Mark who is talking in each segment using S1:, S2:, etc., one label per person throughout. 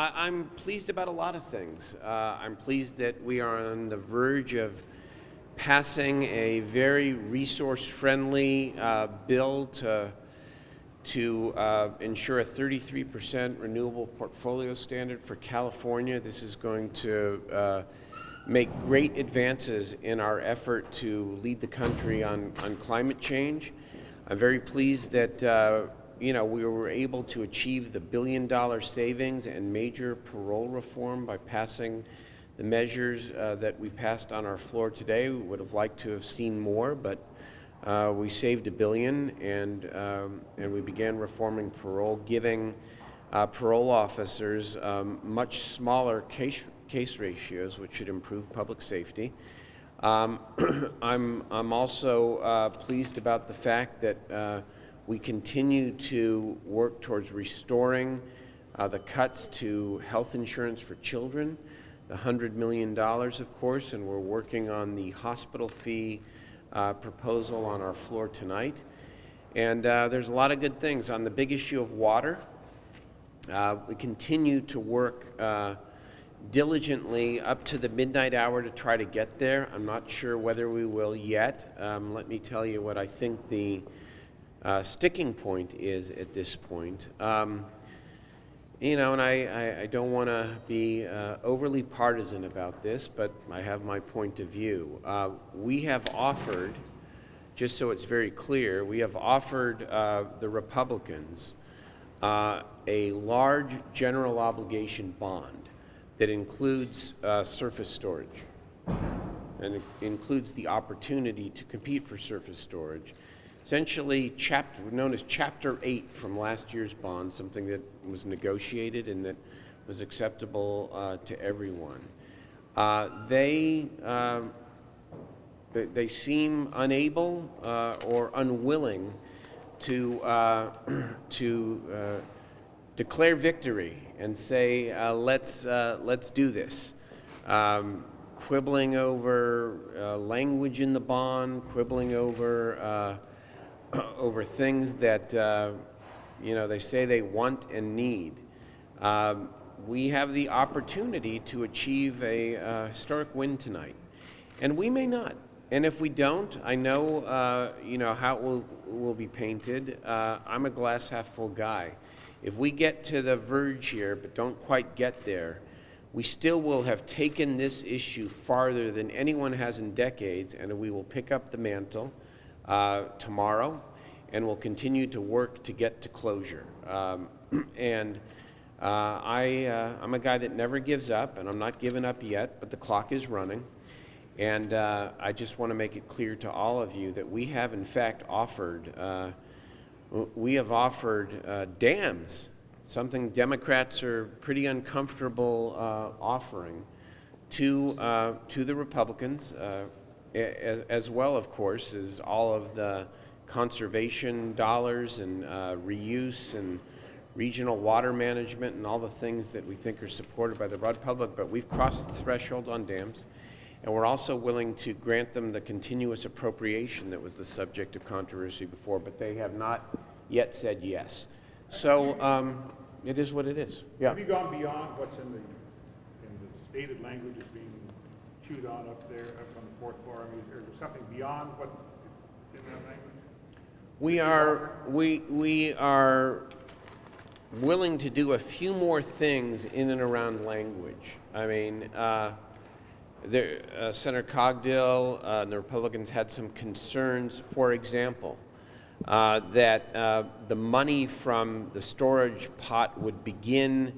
S1: I'm pleased about a lot of things. I'm pleased that we are on the verge of passing a very resource-friendly bill to ensure a 33% renewable portfolio standard for California. This is going to make great advances in our effort to lead the country on climate change. I'm very pleased that we were able to achieve the $1 billion savings and major parole reform by passing the measures that we passed on our floor today. We would have liked to have seen more, but we saved $1 billion, and we began reforming parole, giving parole officers much smaller case ratios, which should improve public safety. I'm also pleased about the fact that we continue to work towards restoring the cuts to health insurance for children, the $100 million, of course, and we're working on the hospital fee proposal on our floor tonight. And there's a lot of good things. On the big issue of water, we continue to work diligently up to the midnight hour to try to get there. I'm not sure whether we will yet. Let me tell you what I think the sticking point is at this point. And I don't want to be overly partisan about this, but I have my point of view. We have offered, just so it's very clear, we have offered the Republicans a large general obligation bond that includes surface storage, and it includes the opportunity to compete for surface storage. Essentially, known as Chapter 8 from last year's bond, something that was negotiated and that was acceptable to everyone. They seem unable or unwilling to declare victory and say, let's do this. Quibbling over language in the bond, quibbling over things that they say they want and need. We have the opportunity to achieve a historic win tonight, and we may not. And if we don't, I know how it will be painted. I'm a glass half full guy. If we get to the verge here but don't quite get there, we still will have taken this issue farther than anyone has in decades, and we will pick up the mantle tomorrow, and we'll continue to work to get to closure. I'm a guy that never gives up, and I'm not giving up yet, but the clock is running. And I just want to make it clear to all of you that we have, in fact, offered dams, something Democrats are pretty uncomfortable offering to the Republicans, as well, of course, as all of the conservation dollars and reuse and regional water management and all the things that we think are supported by the broad public. But we've crossed the threshold on dams, and we're also willing to grant them the continuous appropriation that was the subject of controversy before, but they have not yet said yes. So it is what it is. Yeah.
S2: Have you gone beyond what's in the stated language is being chewed on up there, up on the fourth floor? I mean, is there something beyond what is in that language?
S1: We are willing to do a few more things in and around language. I mean, Senator Cogdill and the Republicans had some concerns, for example, that the money from the storage pot would begin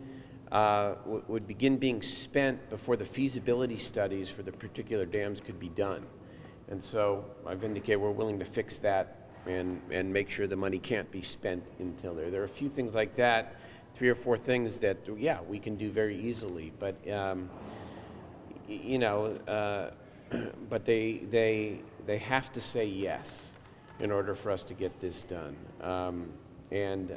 S1: being spent before the feasibility studies for the particular dams could be done. And so I've indicated we're willing to fix that and make sure the money can't be spent until there. There are a few things like that, 3 or 4 things that, yeah, we can do very easily, but but they have to say yes in order for us to get this done. And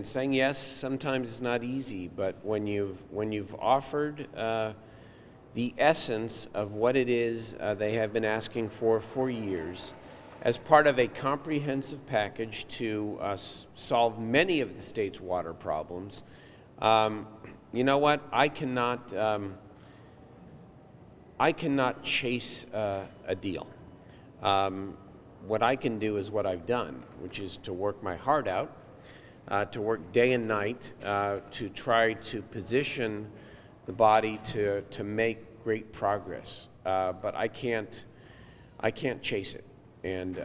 S1: saying yes sometimes is not easy, but when you've offered the essence of what it is they have been asking for years, as part of a comprehensive package to solve many of the state's water problems, You know what? I cannot chase a deal. What I can do is what I've done, which is to work my heart out, to work day and night, to try to position the body to make great progress. But I can't chase it. And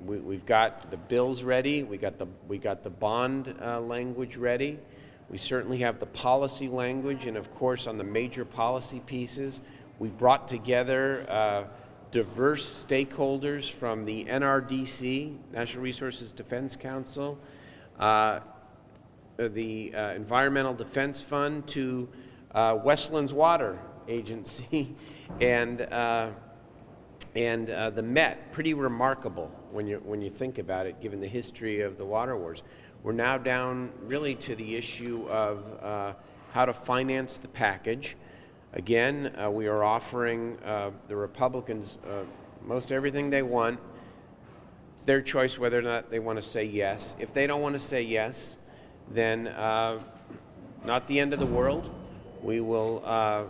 S1: we've got the bills ready. We got the bond language ready. We certainly have the policy language, and of course, on the major policy pieces, we brought together diverse stakeholders from the NRDC, National Resources Defense Council, the Environmental Defense Fund, to Westlands Water Agency, and the Met. Pretty remarkable when you think about it, given the history of the water wars. We're now down really to the issue of how to finance the package. Again, we are offering the Republicans most everything they want. It's their choice whether or not they want to say yes. If they don't want to say yes, then not the end of the world. We will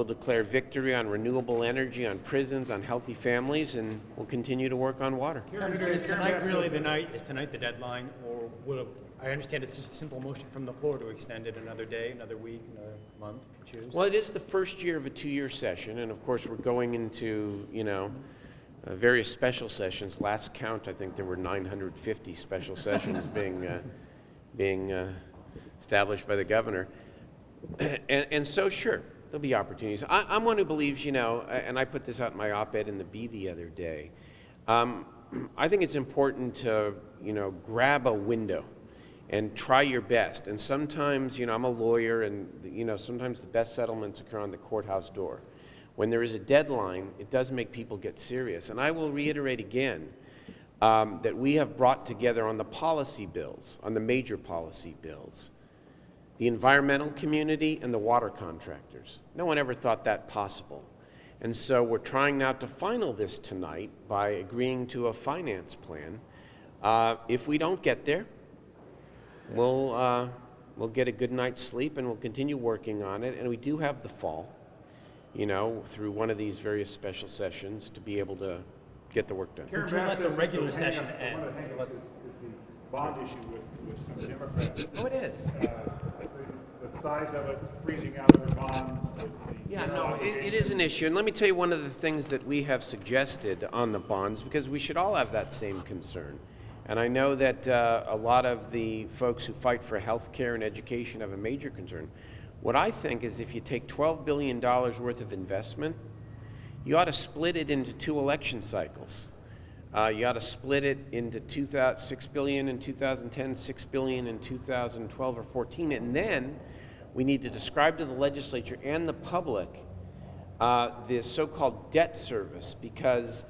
S1: declare victory on renewable energy, on prisons, on healthy families, and we'll continue to work on water.
S3: Senator, is tonight really the night? Is tonight the deadline, or will I understand it's just a simple motion from the floor to extend it another day, another week, another month, if you choose?
S1: Well, it is the first year of a 2-year session, and of course we're going into, various special sessions. Last count, I think there were 950 special sessions being established by the governor. And so, sure, there'll be opportunities. I'm one who believes, and I put this out in my op-ed in the Bee the other day, I think it's important to, grab a window and try your best. And sometimes, I'm a lawyer, and, sometimes the best settlements occur on the courthouse door. When there is a deadline, it does make people get serious. And I will reiterate again that we have brought together on the policy bills, on the major policy bills, the environmental community and the water contractors. No one ever thought that possible. And so we're trying now to final this tonight by agreeing to a finance plan. If we don't get there, we'll get a good night's sleep, and we'll continue working on it. And we do have the fall, through one of these various special sessions to be able to get the work done.
S3: To let the regular session end.
S2: One of the hang-ups is the bond issue with some Democrats.
S3: Oh, it is.
S2: The size of it, freezing out their bonds.
S1: Yeah, no, it is an issue. And let me tell you one of the things that we have suggested on the bonds, because we should all have that same concern. And I know that a lot of the folks who fight for health care and education have a major concern. What I think is if you take $12 billion worth of investment, you ought to split it into 2 election cycles. You ought to split it into $6 billion in 2010, $6 billion in 2012 or 14, and then we need to describe to the legislature and the public the so-called debt service, because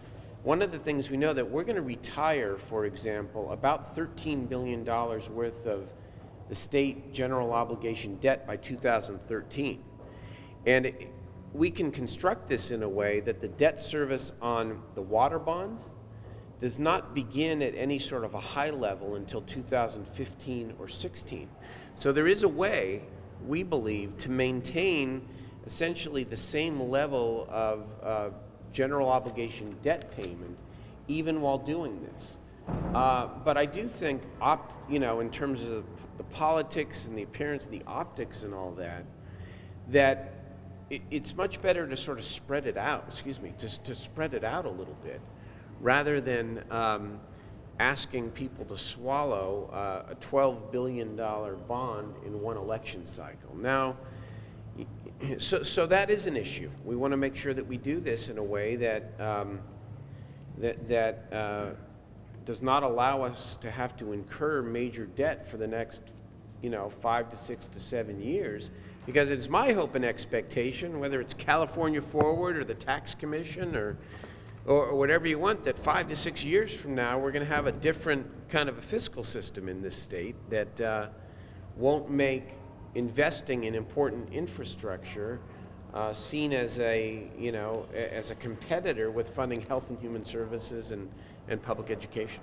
S1: one of the things we know that we're going to retire, for example, about $13 billion worth of the state general obligation debt by 2013. And we can construct this in a way that the debt service on the water bonds does not begin at any sort of a high level until 2015 or 16. So there is a way, we believe, to maintain essentially the same level of general obligation debt payment even while doing this. But I do think, in terms of the politics and the appearance and the optics and all that, that it's much better to sort of spread it out, to spread it out a little bit, rather than asking people to swallow a $12 billion bond in one election cycle. Now, so that is an issue. We want to make sure that we do this in a way that does not allow us to have to incur major debt for the next 5 to 6 to 7 years, because it's my hope and expectation, whether it's California Forward or the Tax Commission or whatever you want, that 5 to 6 years from now we're going to have a different kind of a fiscal system in this state that won't make investing in important infrastructure seen as as a competitor with funding health and human services and public education.